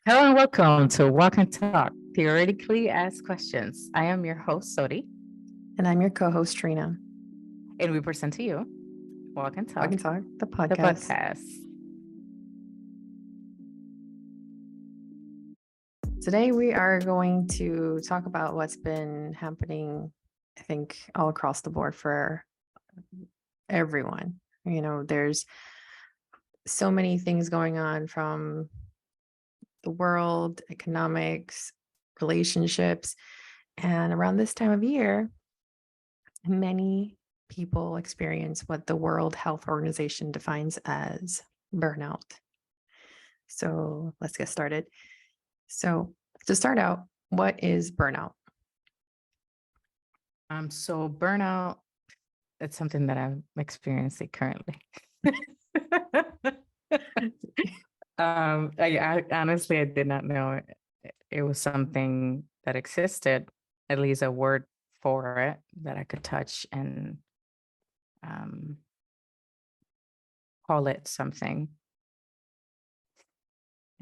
Hello and welcome to Walk and Talk, Theoretically Asked Questions. I am your host, Sodi, And I'm your co host, Trina. and we present to you Walk and I Talk, can talk the the podcast. podcast. Today, we are going to talk about what's been happening, I think, all across the board for everyone. There's so many things going on from the world, economics, relationships. And around this time of year, many people experience what the World Health Organization defines as burnout. So let's get started. So, to start out, what is burnout? So burnout, it's something that I'm experiencing currently. I honestly I did not know it was something that existed, at least a word for it that I could touch and um, call it something.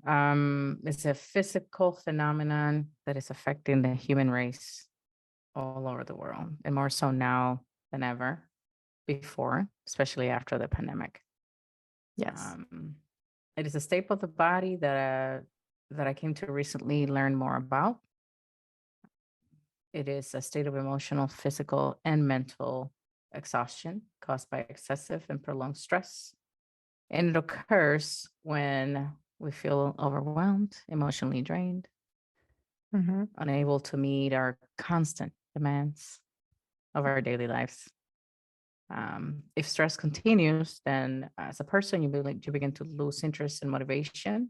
It's a physical phenomenon that is affecting the human race all over the world, and more so now than ever before, especially after the pandemic. Yes. It is a state of the body that I came to recently learn more about. It is a state of emotional, physical, and mental exhaustion caused by excessive and prolonged stress. And it occurs when we feel overwhelmed, emotionally drained, Mm-hmm. unable to meet our constant demands of our daily lives. If stress continues, then as a person, you begin to lose interest and motivation.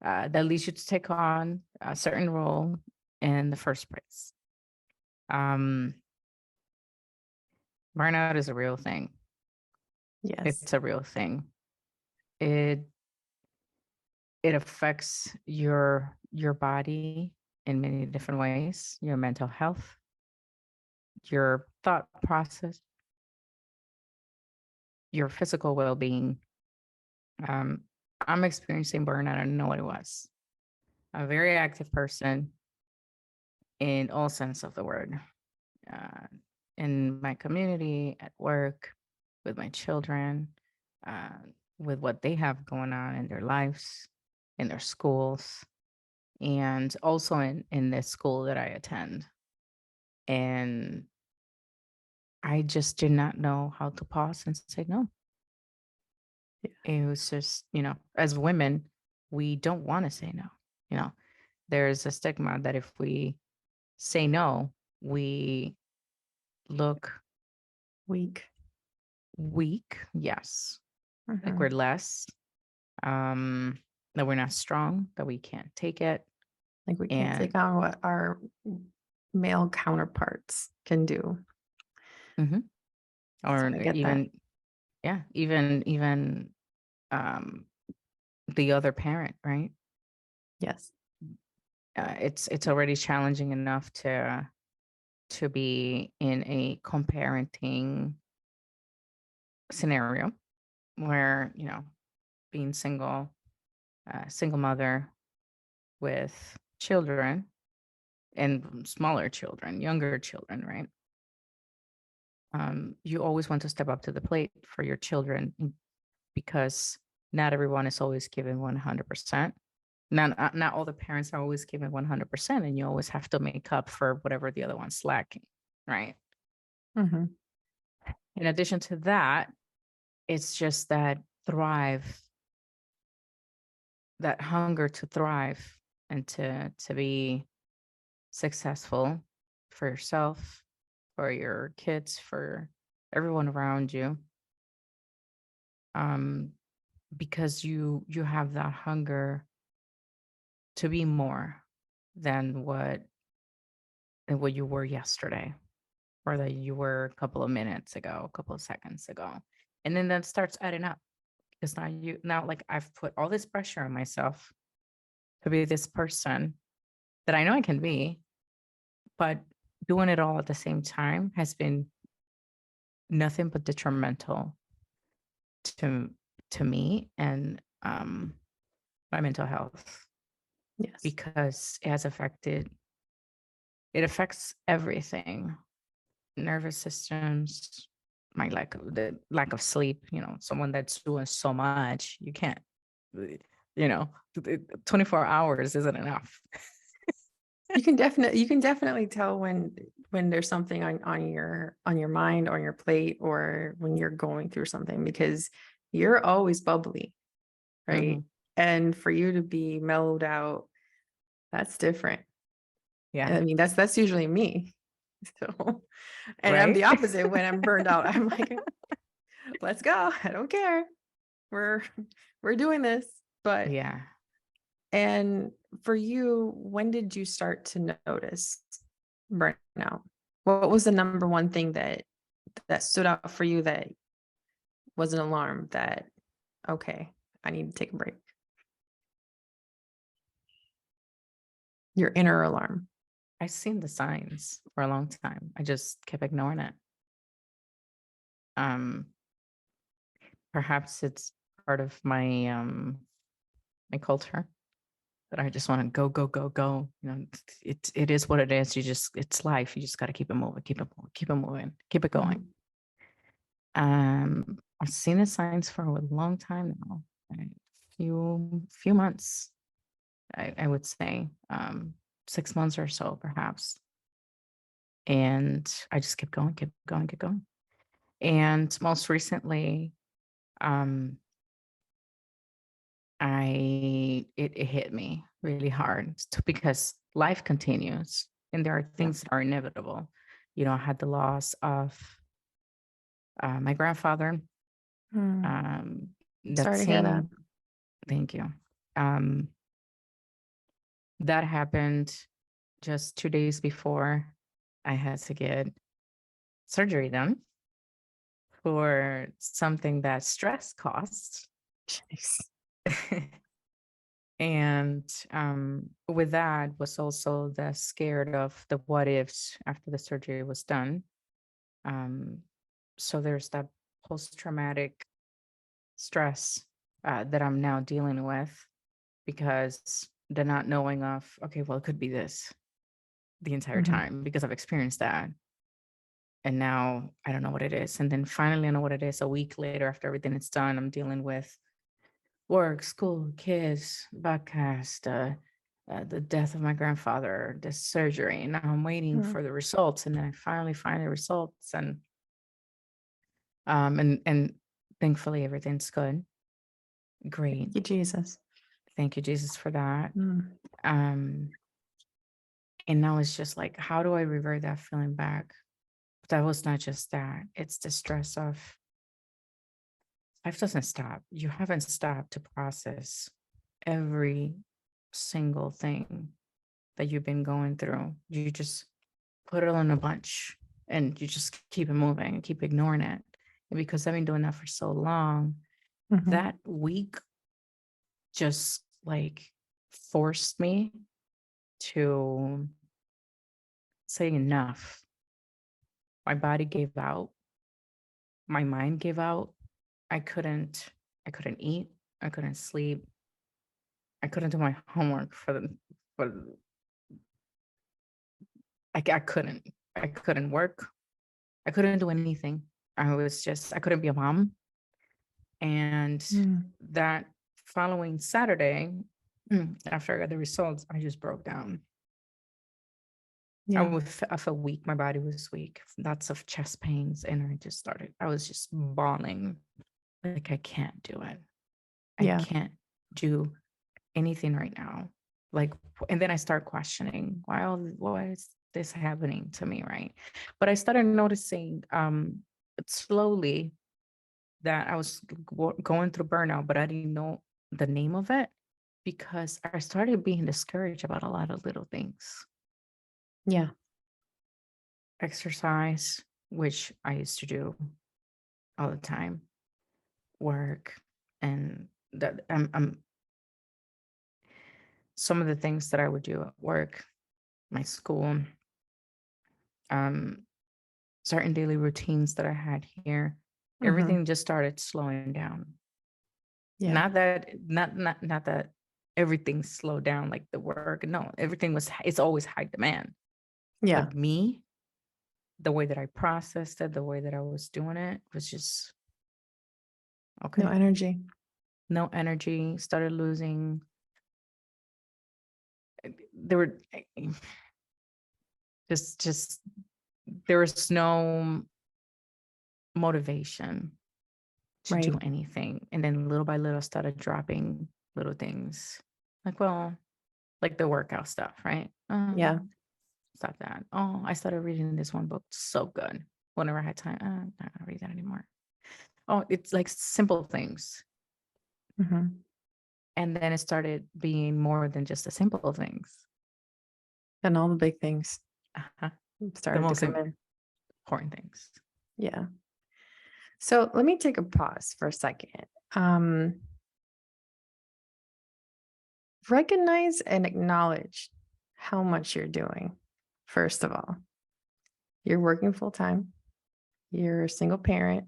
That leads you to take on a certain role in the first place. Um, Burnout is a real thing. Yes. It's a real thing. It it affects your body in many different ways, your mental health, your thought process, your physical well-being. Um, I'm experiencing burnout. I don't know what it was. A very active person in all sense of the word. Uh, in my community, at work, with my children, uh, with what they have going on in their lives, in their schools, and also in the school that I attend. And I just did not know how to pause and say no. Yeah. It was just, as women, we don't want to say no. You know, there's a stigma that if we say no, we look Weak. weak. Yes. Like Mm-hmm. we're less, that we're not strong, that we can't take it. Like we can't And take on what our male counterparts can do. mhm, So or I get that. even, yeah, even um, the other parent, right? Yes. It's already challenging enough to be in a co-parenting scenario where being single, single mother with children and smaller children, younger children, right? You always want to step up to the plate for your children because not everyone is always given 100%. Not all the parents are always given 100%, and you always have to make up for whatever the other one's lacking, right? Mm-hmm. In addition to that, it's just that thrive, that hunger to thrive and to be successful for yourself, for your kids, for everyone around you. Um, because you have that hunger to be more than what you were yesterday or that you were a couple of minutes ago, a couple of seconds ago. And then that starts adding up because now like I've put all this pressure on myself to be this person that I know I can be, but doing it all at the same time has been nothing but detrimental to to me and my mental health. Yes. because it affects everything, nervous systems, the lack of sleep, someone that's doing so much, you can't, uh, 24 hours isn't enough. You can definitely tell when there's something on your mind, on your plate, or when you're going through something, because you're always bubbly, right? Hmm. And for you to be mellowed out, that's different. Yeah. I mean, that's usually me. So, and I'm Right. the opposite when I'm burned out. I'm like, let's go. I don't care. We're we're doing this. But Yeah. and for you, when did you start to notice burnout? What was the number one thing that stood out for you, that was an alarm that, okay, I need to take a break? Your inner alarm. I've seen the signs for a long time. I just kept ignoring it. Um, Perhaps it's part of my culture that I just want to go, go, go, go. It is what it is. It's life. You just got to keep it moving, keep it moving, keep it moving, keep it going. Mhm. I've seen the signs for a long time now, a few months, I would say, 6 months or so, perhaps. And I just kept going, kept going, kept going. And most recently, um, it hit me really hard because life continues and there are Yeah. things that are inevitable. I had the loss of my grandfather. Mm. Um, that Sorry to hear that. same, thank you. Um, that happened just 2 days before I had to get surgery done for something that stress caused. Jeez. And with that was also the scared of the what ifs after the surgery was done. Um, so there's that post traumatic stress that I'm now dealing with because the not knowing of, okay, well, it could be this the entire Mhm. time because I've experienced that. And now I don't know what it is. And then finally I know what it is a week later after everything is done. I'm dealing with work, school, kids, podcast, the death of my grandfather, the surgery. And now I'm waiting Mm. for the results. And then I finally find the results. And thankfully everything's good. Great. Thank you, Jesus. Thank you, Jesus, for that. Mm. Um, and now it's just like, how do I revert that feeling back? But that was not just that. It's the stress of life doesn't stop. You haven't stopped to process every single thing that you've been going through. You just put it all in a bunch and you just keep it moving and keep ignoring it. And because I've been doing that for so long, Mhm. that week just like forced me to say enough. My body gave out, my mind gave out. I couldn't I couldn't eat, I couldn't sleep, I couldn't do my homework for I couldn't. I couldn't work. I couldn't do anything. I couldn't be a mom. And Mm. that following Saturday, after I got the results, I just broke down. Yeah. I felt weak. My body was weak. Lots of chest pains. And I was just bawling. Like, I can't do it. I Yeah. can't do anything right now. Like, and then I start questioning why is this happening to me, right? But I started noticing slowly that I was going through burnout, but I didn't know the name of it because I started being discouraged about a lot of little things. Yeah. Exercise, which I used to do all the time, work, and that some of the things that I would do at work, my school, um, certain daily routines that I had here, Mhm. everything just started slowing down. Yeah. Not that everything slowed down, like the work. No, everything it's always high demand. Yeah. But me, the way that I processed it, the way that I was doing it was just No okay. energy. No energy, started losing. There were just there was no motivation to Right. do anything. And then little by little, started dropping little things like, well, like the workout stuff, right? Yeah. Stop that. Oh, I started reading this one book. So good. Whenever I had time, I'm not gonna read that anymore. Oh, it's like simple things. Hmm. And then it started being more than just the simple things. And all the big things Uh-huh. The started to most come in. important things. Yeah. So let me take a pause for a second. Um, Recognize and acknowledge how much you're doing. First of all, you're working full time, you're a single parent,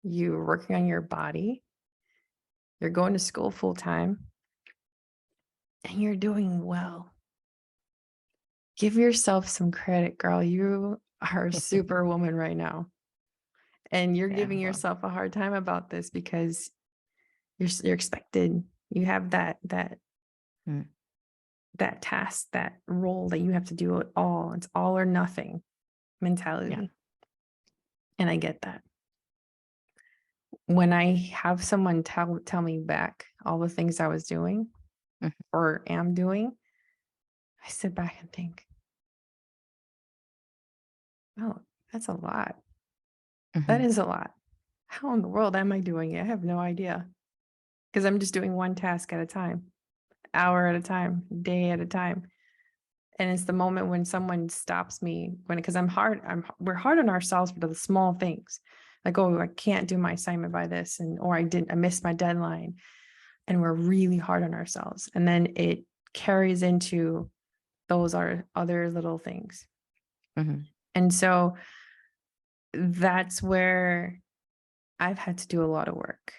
you're working on your body, you're going to school full time, and you're doing well. Give yourself some credit, girl. You are a superwoman right now. And you're Yeah. giving Well. yourself a hard time about this because you're expected. You have Mm, that task, that role that you have to do it all. It's all or nothing yeah. mentality. And I get that. When I have someone tell me back all the things I was doing Mhm, or am doing, I sit back and think, oh, that's a lot. That mhm, is a lot. How in the world am I doing it? I have no idea. Because I'm just doing one task at a time, hour at a time, day at a time. And it's the moment when someone stops me because we're hard on ourselves for the small things. Like, oh, I can't do my assignment by this, or I missed my deadline. And we're really hard on ourselves. And then it carries into those are other little things. mhm, And so that's where I've had to do a lot of work,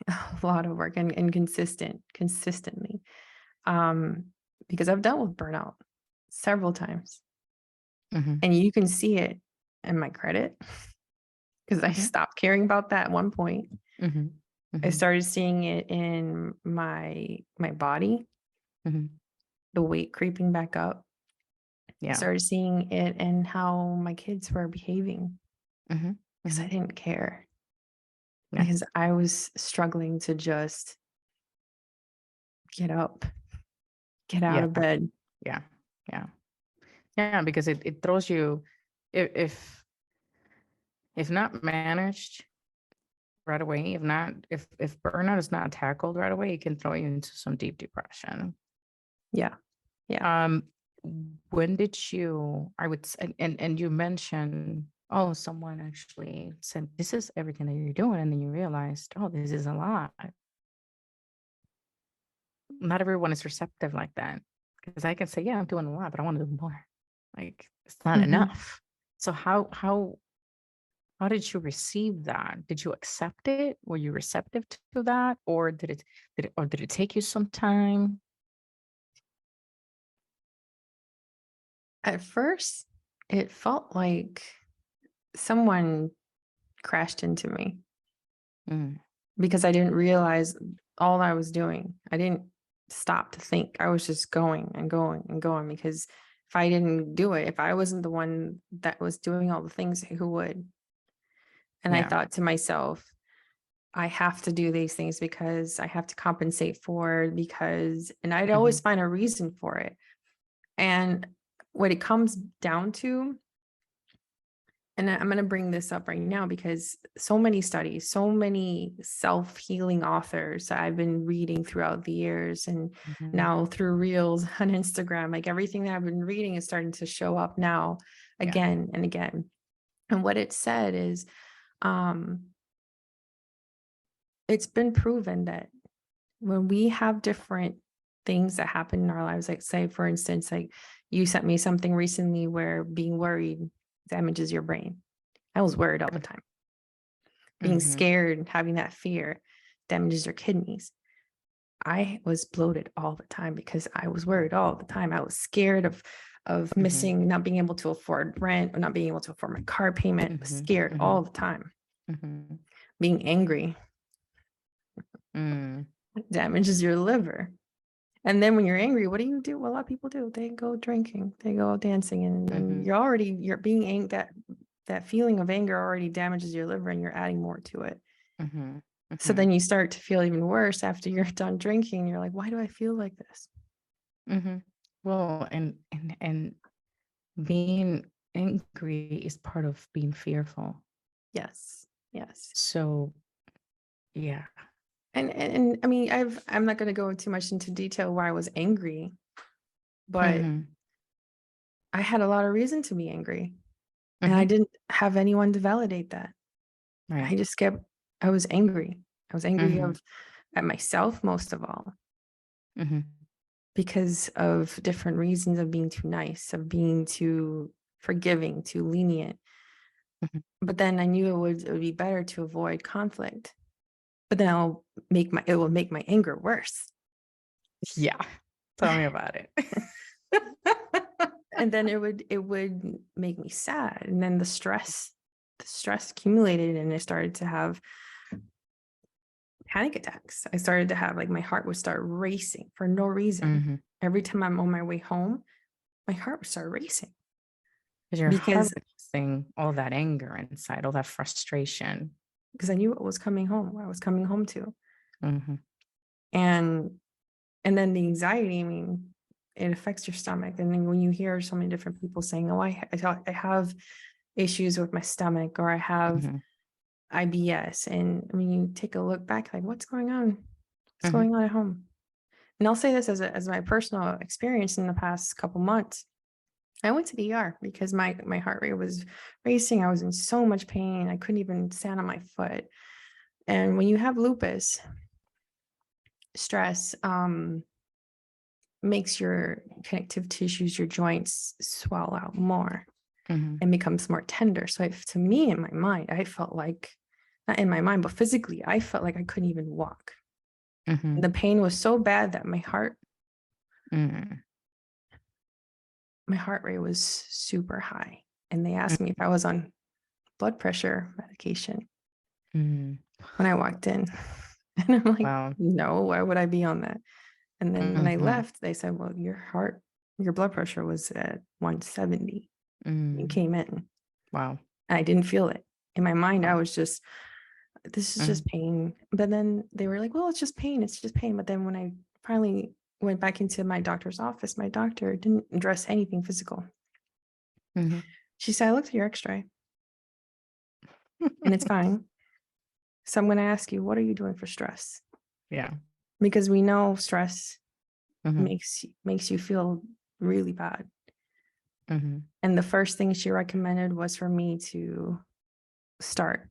a lot of work and consistently. Um, because I've dealt with burnout several times. mhm, And you can see it in my credit because I mhm, stopped caring about that at one point. mhm, I mhm, started seeing it in my body, mhm. the weight creeping back up. I Yeah. started seeing it in how my kids were behaving Mhm, because I mhm. didn't care Yeah. because I was struggling to just get up, get out Yeah. of bed. Yeah. Yeah. Yeah, because it throws you if if not managed right away, if burnout is not tackled right away, it can throw you into some deep depression. Yeah. Yeah. Um, when did you I would s and you mentioned, oh, someone actually said, "This is everything that you're doing," and then you realized, "Oh, this is a lot." Not everyone is receptive like that, because I can say, "Yeah, I'm doing a lot, but I wanna do more." Like, it's not Mhm. enough. So how did you receive that? Did you accept it? Were you receptive to that? Or did it take you some time? At first, it felt like someone crashed into me Mm, because I didn't realize all I was doing. I didn't stop to think. I was just going and going and going because if I didn't do it, if I wasn't the one that was doing all the things, who would? And I yeah. thought to myself, I have to do these things because I have to compensate for and I'd always Mhm, find a reason for it. And what it comes down to, and I'm going to bring this up right now because so many studies, so many self healing authors that I've been reading throughout the years, and mhm. now through Reels on Instagram, like everything that I've been reading is starting to show up now Yeah. again and again. And what it said is, um, it's been proven that when we have different things that happen in our lives, like say, for instance, like you sent me something recently where being worried damages your brain. I was worried all the time. Being Mhm, scared, having that fear damages your kidneys. I was bloated all the time because I was worried all the time. I was scared of Mhm. missing, not being able to afford rent or not being able to afford my car payment. I was Mhm. scared all Mhm. the time. Mhm. Being angry Mm. damages your liver. And then when you're angry, what do? Well, a lot of people do. They go drinking, they go dancing, and then Mhm. you're being that feeling of anger already damages your liver, and you're adding more to it. Mhm. So then Mhm. you start to feel even worse after you're done drinking. You're like, why do I feel like this? Mhm. Well, and being angry is part of being fearful. Yes. Yes. So, yeah. And I mean, I'm not going to go too much into detail why I was angry, but Mhm. I had a lot of reason to be angry, and I Mhm. didn't have anyone to validate that. I Right. just kept I was angry. I was angry Mhm. of at myself most of all Mhm. because of different reasons of being too nice, of being too forgiving, too lenient. Mhm. But then I knew it would be better to avoid conflict. But then it will make my anger worse. Yeah. Tell me about it. And then it would make me sad. And then the stress accumulated and I started to have panic attacks. I started to have like my heart would start racing for no reason. Mhm. Every time I'm on my way home, my heart would start racing 'Cause you're because harvesting all that anger inside, all that frustration. because I knew what was coming home, what I was coming home to. Mhm. And and then the anxiety, I mean, it affects your stomach. And then when you hear so many different people saying, "Oh, I have issues with my stomach," or "I have Mhm. IBS," and I mean, you take a look back, like, what's going on? What's Mhm. going on at home? And I'll say this as my personal experience in the past couple months. I went to the ER because my heart rate was racing. I was in so much pain. I couldn't even stand on my foot. And when you have lupus, stress makes your connective tissues, your joints swell out more Mhm. and becomes more tender. So to me, in my mind, I felt like, not in my mind, but physically, I felt like I couldn't even walk. And Mhm. the pain was so bad that Mhm. my heart rate was super high. And they asked me if Mhm. I was on blood pressure medication Mhm. when I walked in. And I'm like, Wow. no, why would I be on that? And then when I Mhm. left, they said, well, your blood pressure was at 170. You Mm. came in. Wow. I didn't feel it. In my mind, I Wow. was just, this is just Mhm. pain. But then they were like, well, it's just pain. It's just pain. But then when I finally went back into my doctor's office, my doctor didn't address anything physical. Mhm. She said, I looked at your x-ray and it's fine. So I'm going to ask you, what are you doing for stress? Yeah. Because we know stress Mhm. makes you feel really bad. Mhm. And the first thing she recommended was for me to start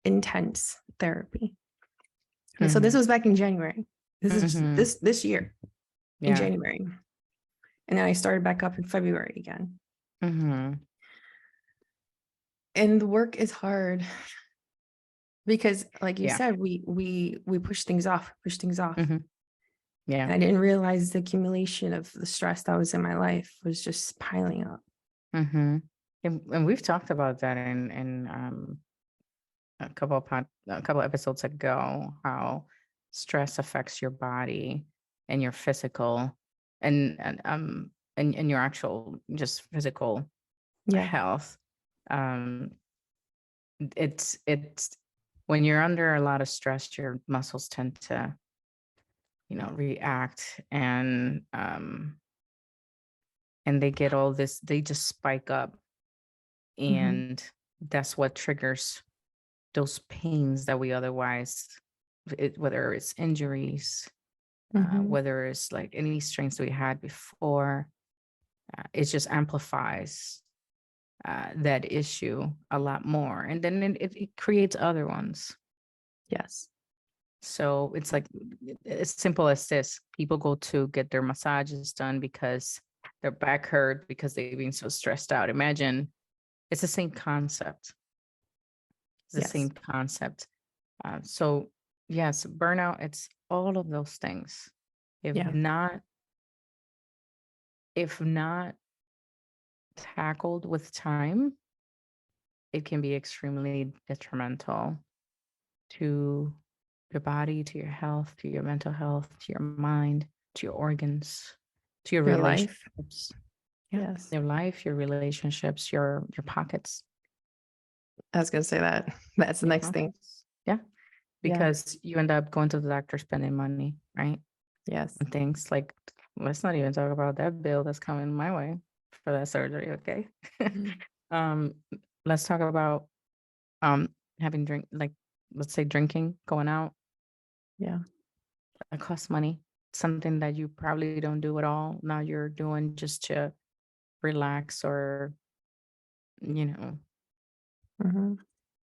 intense therapy. And so this Mhm. was back in January. This is Mhm. this year in Yeah. January. And then I started back up in February again. Mhm. And the work is hard because like you Yeah. said, we push things off. Mhm. Yeah. And I didn't realize the accumulation of the stress that was in my life was just piling up. Mhm. And we've talked about that in a couple episodes ago, how stress affects your body and your physical and your actual just physical Yeah. health. Um, it's when you're under a lot of stress, your muscles tend to, react and they get all this, they just spike up. Hmm. And that's what triggers those pains that we otherwise, whether it's injuries, Hmm. whether it's like any strains that we had before, it just amplifies that issue a lot more. And then it creates other ones. Yes. So it's like as simple as this: people go to get their massages done because their back hurt because they've been so stressed out. Imagine it's the same concept. It's the same Yes. concept. So yes, burnout, it's all of those things. If Yeah. not, if not tackled with time, it can be extremely detrimental to your body, to your health, to your mental health, to your mind, to your organs, to your Your life. relationships. Yeah, Yes. your life, your relationships, your pockets, I was gonna say that. That's the your next thing. pockets. Yeah, Yeah. because you end up going to the doctor spending money, right? Yes. And things like, let's not even talk about that bill that's coming my way for that surgery, okay? Mm. um, let's talk about um having drink, like, let's say drinking, going out. Yeah. It costs money. Something that you probably don't do at all. Now you're doing just to relax or, you know, Hmm.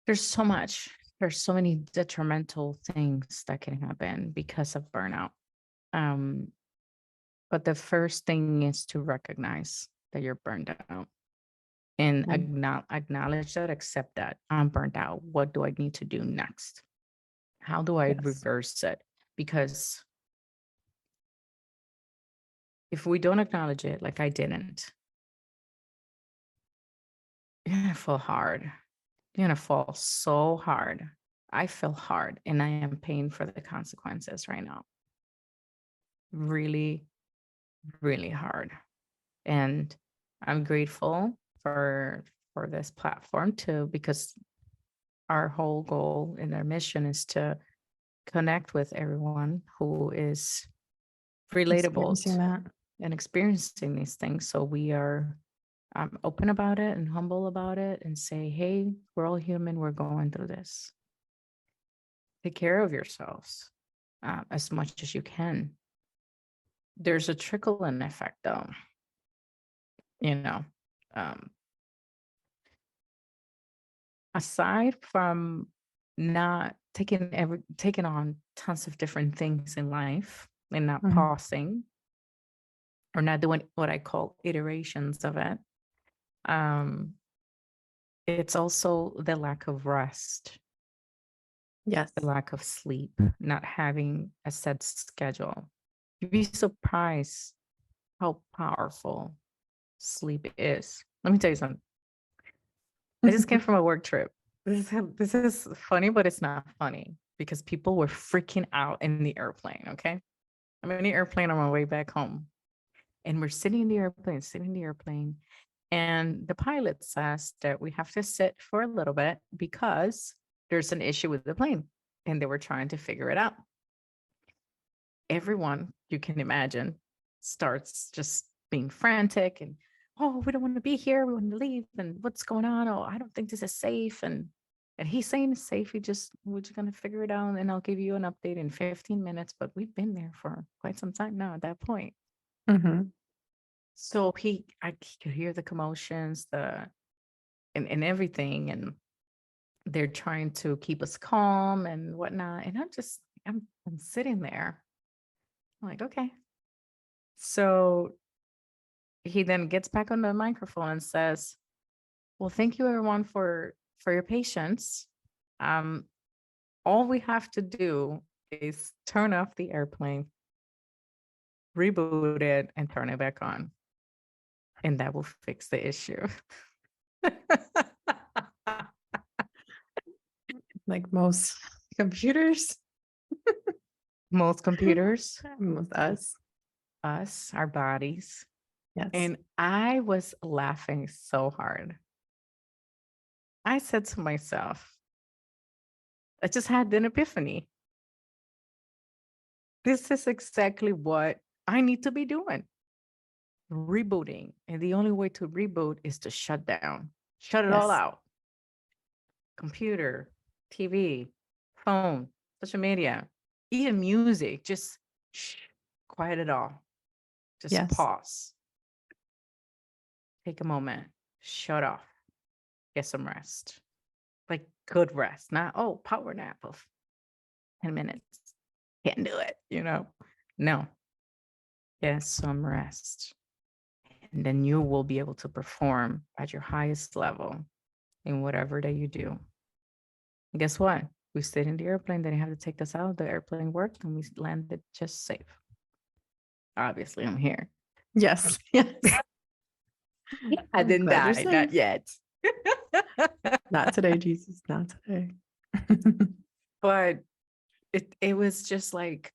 there's so much. There's so many detrimental things that can happen because of burnout. Um, but the first thing is to recognize that you're burned out and acknowledge that, accept that I'm burned out. What do I need to do next? How do I Yes. reverse it? Because if we don't acknowledge it, like I didn't, you're gonna fall hard. You're gonna fall so hard. I fell hard and I am paying for the consequences right now. Really, really hard. And I'm grateful for this platform too, because our whole goal and our mission is to connect with everyone who is relatable Experiencing that. and experiencing these things. So we are open about it and humble about it and say, hey, we're all human. We're going through this. Take care of yourselves as much as you can. There's a trickle in effect, though. You know, um, aside from not taking on tons of different things in life and not Mhm. pausing or not doing what I call iterations of it, um, it's also the lack of rest, the Yes. lack of sleep, not having a set schedule. You'd be surprised how powerful sleep is. Let me tell you something. I just came from a work trip. This is funny, but it's not funny because people were freaking out in the airplane. Okay, I'm in the airplane on my way back home, and we're sitting in the airplane, and the pilot says that we have to sit for a little bit because there's an issue with the plane, and they were trying to figure it out. Everyone you can imagine starts just being frantic and, oh, we don't want to be here, we want to leave, and what's going on? Oh, I don't think this is safe. And he's saying it's safe. We're just gonna figure it out and I'll give you an update in 15 minutes. But we've been there for quite some time now at that point. Hmm. So he could hear the commotions, and everything, and they're trying to keep us calm and whatnot. And I'm sitting there. I'm like, okay. So he then gets back on the microphone and says, well, thank you everyone for your patience. Um, all we have to do is turn off the airplane, reboot it, and turn it back on, and that will fix the issue. Like most computers, Most computers, most us. us, our bodies. Yes. And I was laughing so hard. I said to myself, I just had an epiphany. This is exactly what I need to be doing, rebooting. And the only way to reboot is to shut down, shut it all Yes. out. Computer, TV, phone, social media, even music, just shh, quiet it all. Just Yes. pause, take a moment, shut off, get some rest. Like good rest, not, oh, power nap of 10 minutes. Can't do it. No, get some rest. And then you will be able to perform at your highest level in whatever that you do. And guess what? We stayed in the airplane. They didn't have to take us out. The airplane worked and we landed just safe. Obviously, I'm here. Yes. Yes. I I'm didn't glad you're die, not safe. yet. Not today, Jesus. Not today. But it was just like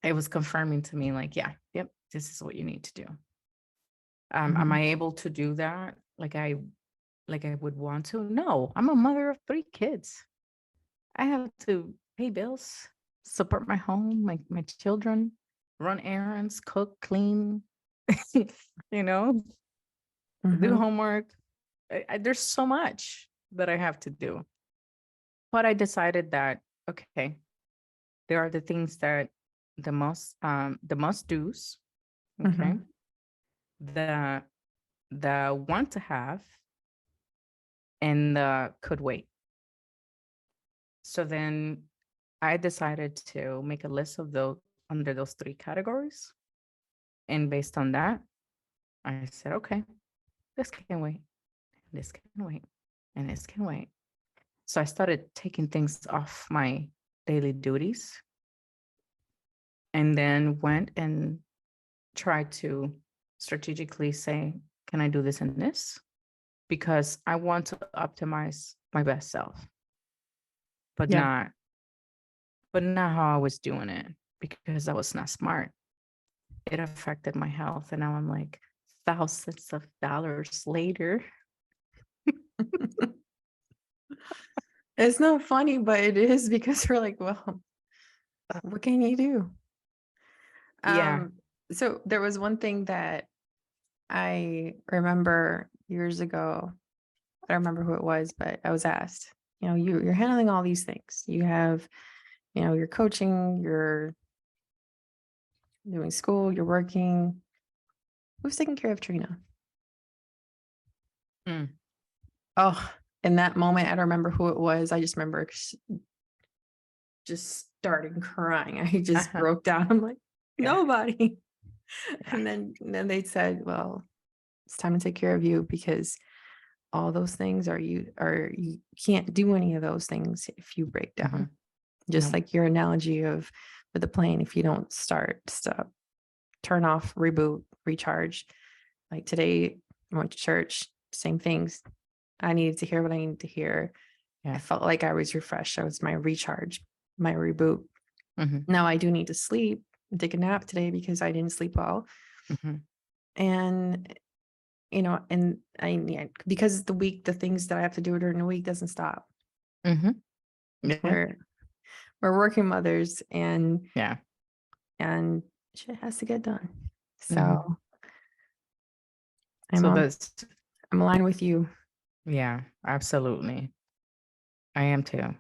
it was confirming to me, like, yeah, yep, this is what you need to do. Am Mhm. I able to do that? Like I would want to? No, I'm a mother of 3 kids. I have to pay bills, support my home, my children, run errands, cook, clean, you know, do Mhm. homework. There's so much that I have to do. But I decided that okay, there are the things that the must do's, okay, Mhm. the want to have and the could wait. So then I decided to make a list of those under those 3 categories. And based on that, I said, okay, this can wait, this can wait, and this can wait. So I started taking things off my daily duties and then went and tried to strategically say, can I do this and this? Because I want to optimize my best self, but Yeah. not how I was doing it because I was not smart. It affected my health. And now I'm like thousands of dollars later. It's not funny, but it is because we're like, well, what can you do? Yeah. Um, so there was one thing that I remember years ago. I don't remember who it was, but I was asked, you're handling all these things. You have, you're coaching, you're doing school, you're working. Who's taking care of Trina? Mm. Oh, in that moment, I don't remember who it was. I just remember just starting crying. I just Uh-huh. broke down. I'm like, Yeah. nobody. Yeah. And then they said, well, it's time to take care of you because all those things you can't do any of those things if you break Mm-hmm. down. Just No. like your analogy of with the plane, if you don't start, stop, turn off, reboot, recharge. Like today, I went to church, same things. I needed to hear what I needed to hear. I Yeah. felt like I was refreshed. That was my recharge, my reboot. Mm-hmm. Now I do need to sleep and take a nap today because I didn't sleep well. Mm-hmm. And and because the things that I have to do during the week doesn't stop. Mm-hmm. Yeah. We're we're working mothers Yeah. and shit has to get done. Mm-hmm. So I'm So on that's I'm aligned with you. yeah, absolutely. I am too.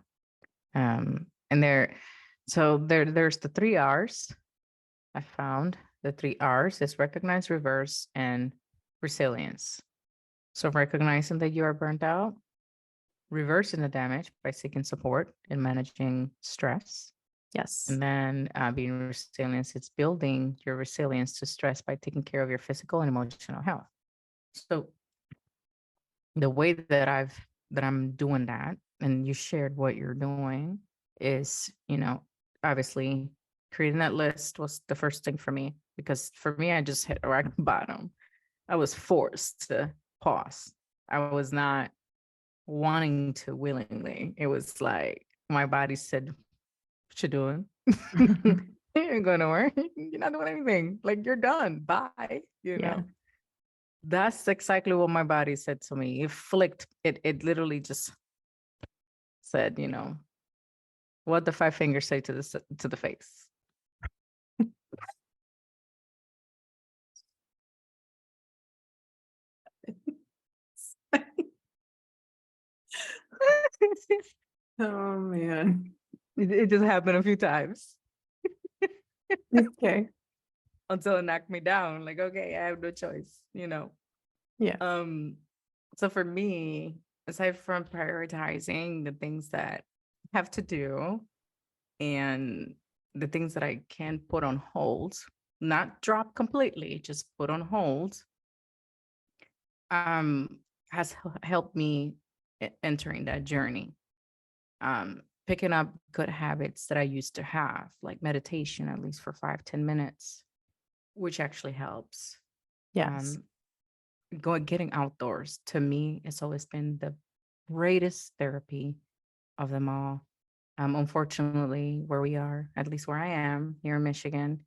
And there's the 3 R's I found. The 3 R's is recognize, reverse, and resilience. So recognizing that you are burnt out, reversing the damage by seeking support and managing stress. Yes. And then being resilient, it's building your resilience to stress by taking care of your physical and emotional health. So the way that I'm doing that, and you shared what you're doing, is, obviously creating that list was the first thing for me because for me, I just hit rock bottom. I was forced to pause. I was not wanting to willingly. It was like my body said, what you doing? You ain't going nowhere. You're not doing anything. Like you're done. Bye. Yeah. That's exactly what my body said to me. It flicked. It literally just said, what the 5 fingers say to the face. Oh man. It just happened a few times Okay. until it knocked me down. Like,. I have no choice. Yeah. Um, so for me, aside from prioritizing the things that I have to do and the things that I can put on hold, not drop completely, just put on hold, has helped me entering that journey. picking up good habits that I used to have, like meditation, at least for 5, 10 minutes, which actually helps. Yes. Um, getting outdoors to me, it's always been the greatest therapy of them all. Unfortunately, where we are, at least where I am here in Michigan,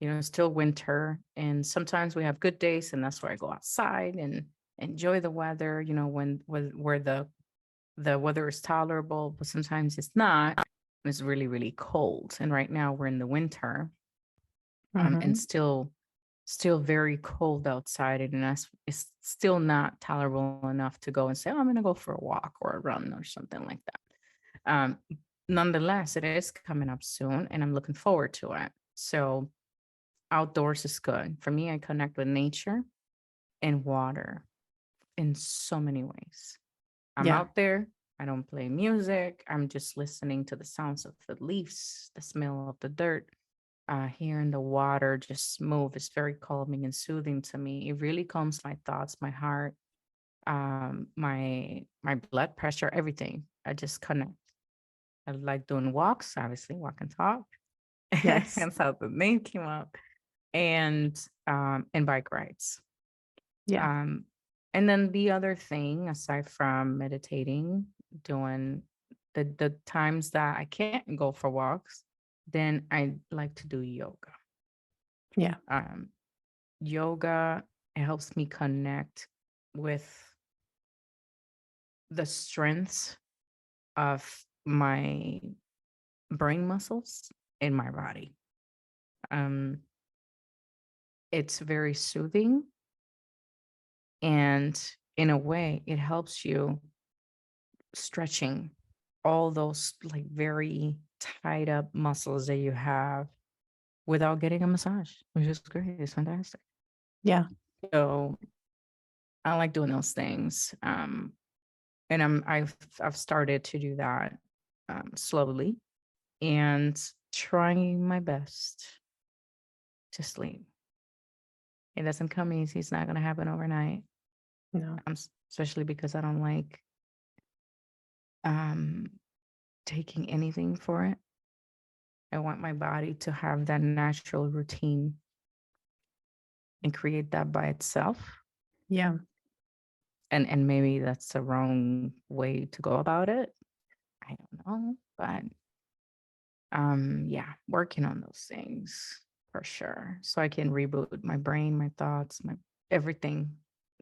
it's still winter, and sometimes we have good days, and that's where I go outside and enjoy the weather. When where the weather is tolerable, but sometimes it's not. It's really, really cold, and right now we're in the winter, and Hmm. still very cold outside, and it's still not tolerable enough to go and say, "Oh, I'm gonna go for a walk or a run or something like that." Nonetheless, it is coming up soon, and I'm looking forward to it. So outdoors is good for me. I connect with nature and water in so many ways. I'm Yeah. out there. I don't play music. I'm just listening to the sounds of the leaves, the smell of the dirt, hearing the water just move is very calming and soothing to me. It really calms my thoughts, my heart, my blood pressure, everything. I just connect. I like doing walks, obviously, walk and talk. Yes. Hence how the name came up, and bike rides. Yeah. Um, and then the other thing, aside from meditating, doing the times that I can't go for walks, then I like to do yoga. Yeah. Um, Yoga helps me connect with the strengths of my brain muscles in my body. Um, it's very soothing, and in a way, it helps you stretching all those like very tied up muscles that you have without getting a massage, which is great. It's fantastic. Yeah. So I like doing those things. And I've started to do that slowly and trying my best to sleep. It doesn't come easy. It's not going to happen overnight. No. Especially because I don't like um, taking anything for it. I want my body to have that natural routine and create that by itself. Yeah. And maybe that's the wrong way to go about it. I don't know, but yeah, working on those things for sure. So I can reboot my brain, my thoughts, my everything.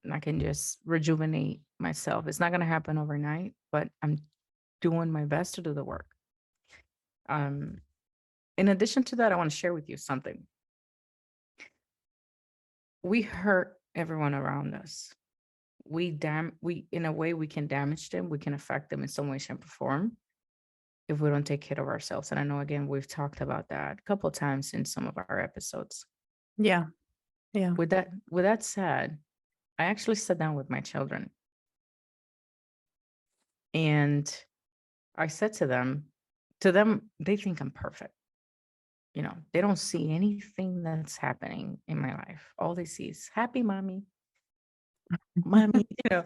And I can just rejuvenate myself. It's not gonna happen overnight, but I'm doing my best to do the work. Um, in addition to that, I want to share with you something. We hurt everyone around us. We in a way we can damage them, we can affect them in some way, shape, or form if we don't take care of ourselves. And I know again we've talked about that a couple of times in some of our episodes. Yeah. Yeah. With that said, I actually sat down with my children and I said to them, they think I'm perfect. They don't see anything that's happening in my life. All they see is happy mommy, mommy, yeah,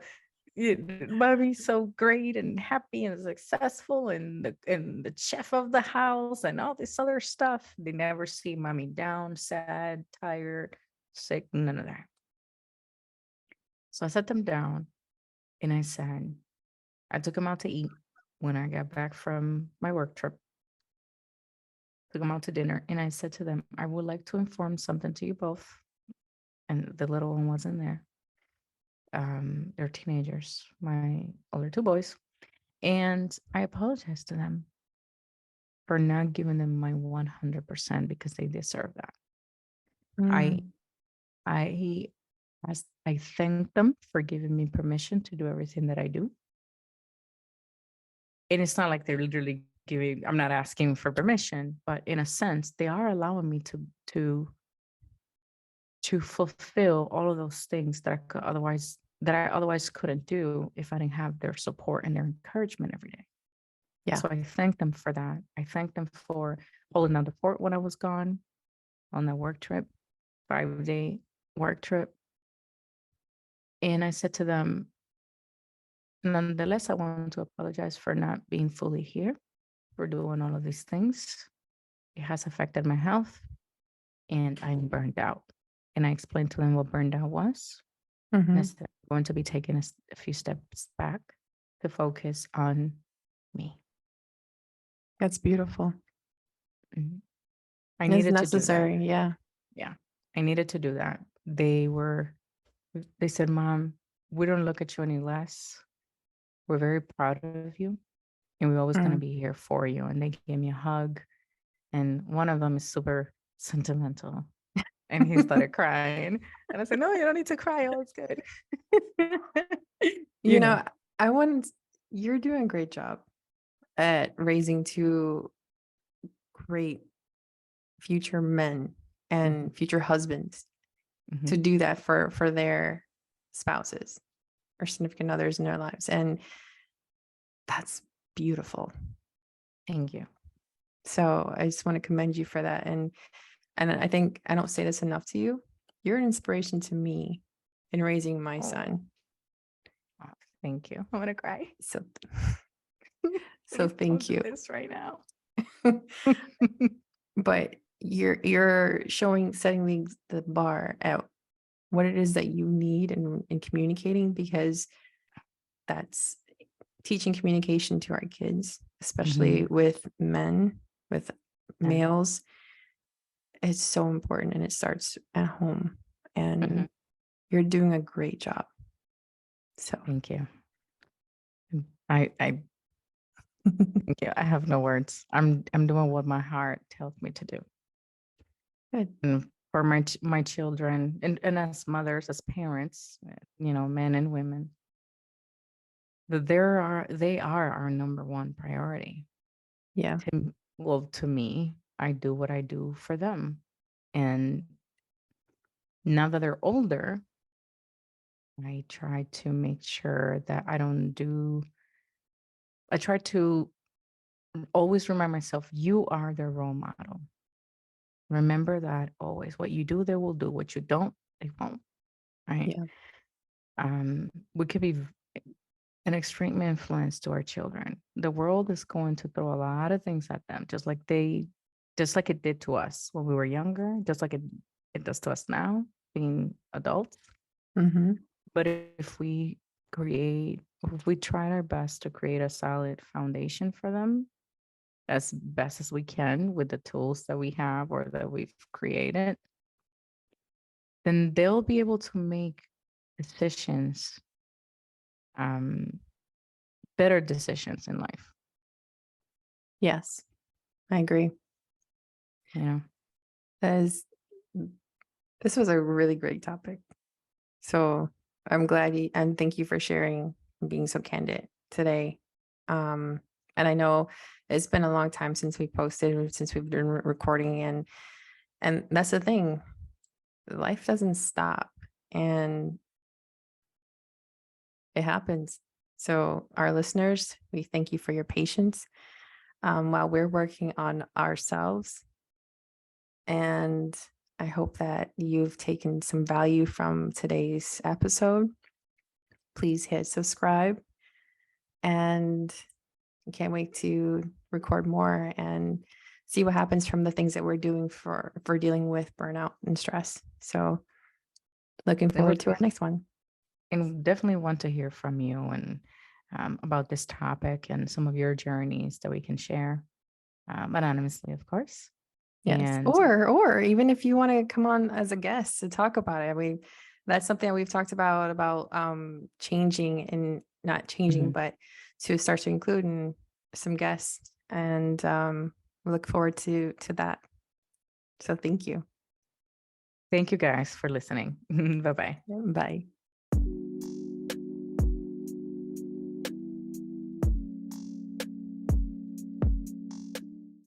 mommy's so great and happy and successful and the chef of the house and all this other stuff. They never see mommy down, sad, tired, sick, none of that. So I sat them down and I took them out to eat when I got back from my work trip, took them out to dinner, and I said to them, I would like to inform something to you both. And the little one wasn't there. They're teenagers, my older two boys. And I apologized to them for not giving them my 100% because they deserve that. I Mm. I I thank them for giving me permission to do everything that I do. And it's not like they're literally giving I'm not asking for permission, but in a sense, they are allowing me to fulfill all of those things that I otherwise couldn't do if I didn't have their support and their encouragement every day. Yeah. So I thank them for that. I thank them for holding down the fort when I was gone on the work trip, 5-day work trip. And I said to them, nonetheless, I want to apologize for not being fully here. for doing all of these things. It has affected my health and I'm burned out. And I explained to them what burned out was. And I Hmm. said, I'm going to be taking a few steps back to focus on me. That's beautiful. Mhm. I It's needed to do that. necessary. Yeah. Yeah. I needed to do that. They said, Mom, we don't look at you any less. We're very proud of you and we're always going to Mm. be here for you. And they gave me a hug. And one of them is super sentimental. And he started crying. And I said, No, you don't need to cry. All is good. You you know. know, I want you're doing a great job at raising two great future men Hmm. and future husbands Hmm. to do that for their spouses or significant others in their lives. And that's beautiful. Thank you. So I just want to commend you for that. And I think I don't say this enough to you. You're an inspiration to me in raising my Oh, son. oh, thank you. I'm going to cry. So so Please don't thank do you. this right now. But you're showing setting the bar at what it is that you need in communicating, because that's teaching communication to our kids, especially Hmm. with men, with Yeah. males. It's so important, and it starts at home, Hmm. and you're doing a great job. So Thank you. I thank you. I have no words. I'm doing what my heart tells me to do. good. And for my children and as mothers, as parents, men and women, that they are our number one priority. Yeah. To me, I do what I do for them. And now that they're older, I try to make sure that I try to always remind myself, you are their role model. Remember that always. What you do, they will do. What you don't, they won't. Right. Yeah. We could be an extreme influence to our children. The world is going to throw a lot of things at them, just like it did to us when we were younger, just like it does to us now, being adults. Hmm. But if we try our best to create a solid foundation for them as best as we can with the tools that we have or that we've created, then they'll be able to make decisions, um, better decisions in life. Yes, I agree. You know, That is, this was a really great topic. So I'm glad you, and thank you for sharing and being so candid today. Um, and I know it's been a long time since we posted, since we've been recording, and that's the thing. Life doesn't stop, and it happens. So our listeners, we thank you for your patience while we're working on ourselves. And I hope that you've taken some value from today's episode. Please hit subscribe, and I can't wait to record more and see what happens from the things that we're doing for dealing with burnout and stress. So looking it forward would to our next one. and definitely want to hear from you and about this topic and some of your journeys that we can share anonymously, of course. Yes. And Or even if you want to come on as a guest to talk about it. I mean, that's something that we've talked about changing, and not changing, mhm. but to start to include in some guests. And we look forward to that. So thank you. Thank you guys for listening. Bye bye. Bye.